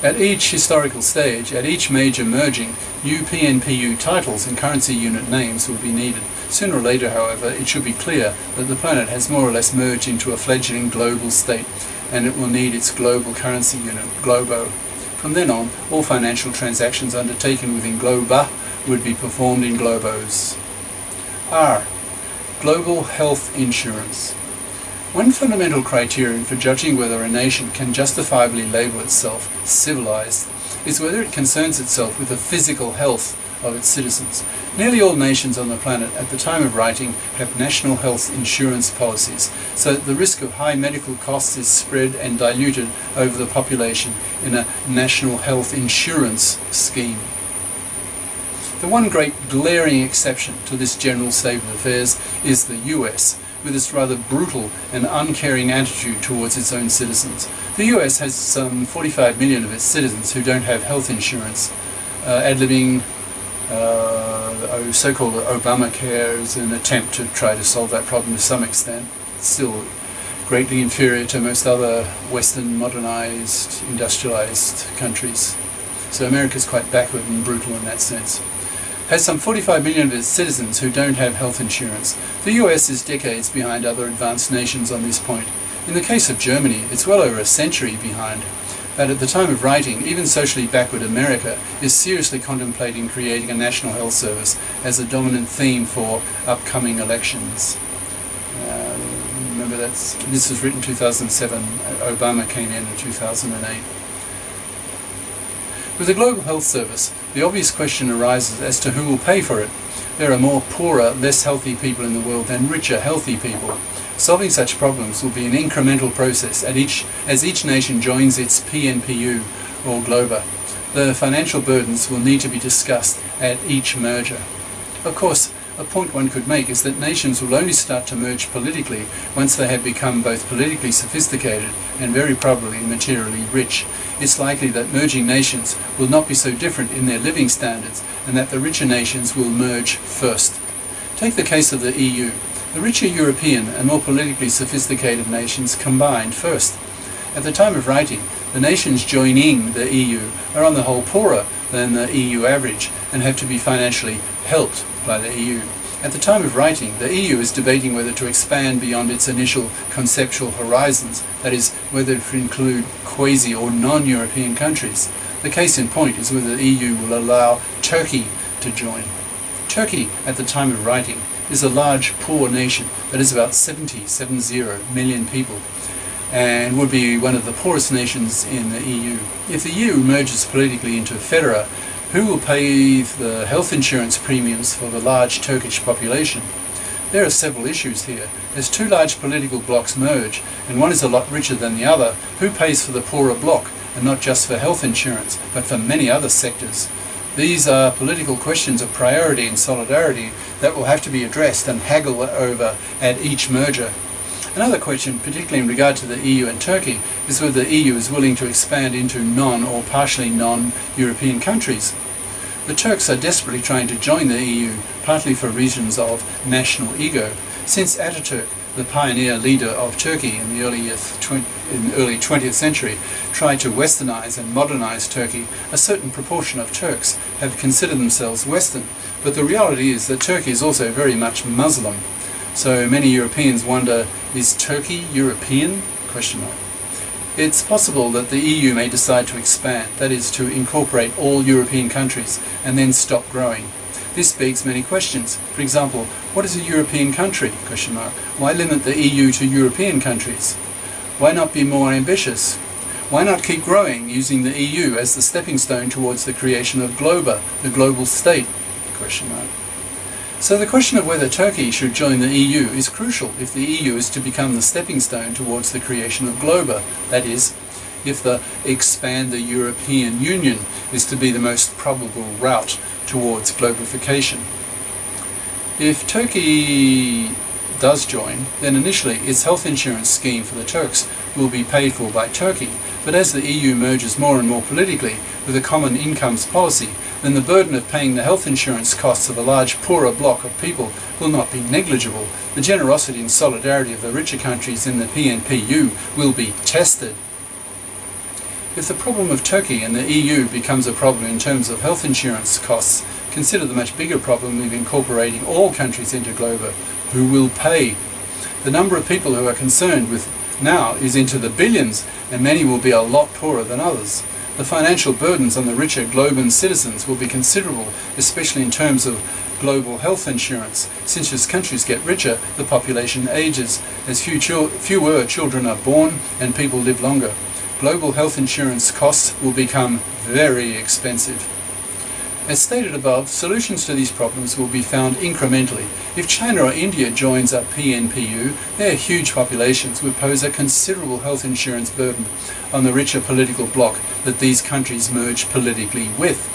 At each historical stage, at each major merging, new PNPU titles and currency unit names will be needed. Sooner or later, however, it should be clear that the planet has more or less merged into a fledgling global state, and it will need its global currency unit, Globo. From then on, all financial transactions undertaken within Globa would be performed in Globos. R. Global health insurance. One fundamental criterion for judging whether a nation can justifiably label itself civilized is whether it concerns itself with the physical health of its citizens. Nearly all nations on the planet at the time of writing have national health insurance policies, so that the risk of high medical costs is spread and diluted over the population in a national health insurance scheme. The one great glaring exception to this general state of affairs is the US, with its rather brutal and uncaring attitude towards its own citizens. The US has some 45 million of its citizens who don't have health insurance, ad-libbing so-called Obamacare is an attempt to try to solve that problem to some extent. It's still greatly inferior to most other Western, modernized, industrialized countries. So America's quite backward and brutal in that sense. Has some 45 million of its citizens who don't have health insurance. The US is decades behind other advanced nations on this point. In the case of Germany, it's well over a century behind. But at the time of writing, even socially backward America is seriously contemplating creating a national health service as a dominant theme for upcoming elections. Remember, this was written in 2007. Obama came in 2008. With the Global Health Service, the obvious question arises as to who will pay for it. There are more poorer, less healthy people in the world than richer, healthy people. Solving such problems will be an incremental process as each nation joins its PNPU or Globa. The financial burdens will need to be discussed at each merger. Of course, a point one could make is that nations will only start to merge politically once they have become both politically sophisticated and very probably materially rich. It's likely that merging nations will not be so different in their living standards, and that the richer nations will merge first. Take the case of the EU. The richer European and more politically sophisticated nations combined first. At the time of writing, the nations joining the EU are on the whole poorer than the EU average and have to be financially helped by the EU. At the time of writing, the EU is debating whether to expand beyond its initial conceptual horizons, that is, whether to include quasi or non-European countries. The case in point is whether the EU will allow Turkey to join. Turkey, at the time of writing, is a large, poor nation that is about 70 million people, and would be one of the poorest nations in the EU. If the EU merges politically into federa, who will pay the health insurance premiums for the large Turkish population? There are several issues here. As two large political blocs merge, and one is a lot richer than the other, who pays for the poorer bloc, and not just for health insurance, but for many other sectors? These are political questions of priority and solidarity that will have to be addressed and haggled over at each merger. Another question, particularly in regard to the EU and Turkey, is whether the EU is willing to expand into non- or partially non-European countries. The Turks are desperately trying to join the EU, partly for reasons of national ego. Since Ataturk, the pioneer leader of Turkey in the early 20th century, tried to westernize and modernize Turkey, a certain proportion of Turks have considered themselves Western. But the reality is that Turkey is also very much Muslim. So many Europeans wonder, is Turkey European? ? It's possible that the EU may decide to expand, that is, to incorporate all European countries, and then stop growing. This begs many questions. For example, what is a European country? ? Why limit the EU to European countries? Why not be more ambitious? Why not keep growing, using the EU as the stepping stone towards the creation of Globa, the global state? ? So the question of whether Turkey should join the EU is crucial if the EU is to become the stepping stone towards the creation of Globa, that is, if the expand the European Union is to be the most probable route towards globalification. If Turkey does join, then initially its health insurance scheme for the Turks will be paid for by Turkey, but as the EU merges more and more politically with a common incomes policy, then the burden of paying the health insurance costs of a large poorer bloc of people will not be negligible. The generosity and solidarity of the richer countries in the PNPU will be tested. If the problem of Turkey and the EU becomes a problem in terms of health insurance costs, consider the much bigger problem of incorporating all countries into Globa. Who will pay? The number of people who are concerned with now is into the billions, and many will be a lot poorer than others. The financial burdens on the richer Globan citizens will be considerable, especially in terms of global health insurance. Since as countries get richer, the population ages, as fewer children are born and people live longer. Global health insurance costs will become very expensive. As stated above, solutions to these problems will be found incrementally. If China or India joins up PNPU, their huge populations would pose a considerable health insurance burden on the richer political bloc that these countries merge politically with.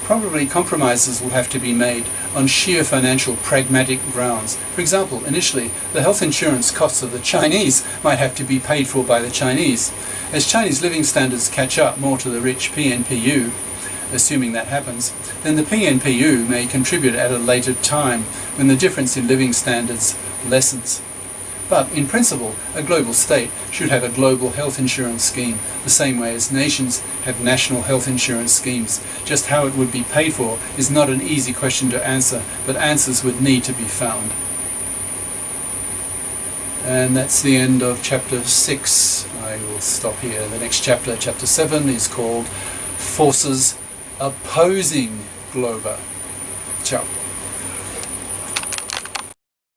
Probably compromises will have to be made on sheer financial pragmatic grounds. For example, initially, the health insurance costs of the Chinese might have to be paid for by the Chinese. As Chinese living standards catch up more to the rich PNPU, assuming that happens, then the PNPU may contribute at a later time when the difference in living standards lessens. But in principle, a global state should have a global health insurance scheme, the same way as nations have national health insurance schemes. Just how it would be paid for is not an easy question to answer, but answers would need to be found. And that's the end of chapter 6. I will stop here. The next chapter, chapter 7, is called Forces Opposing Globa. Ciao.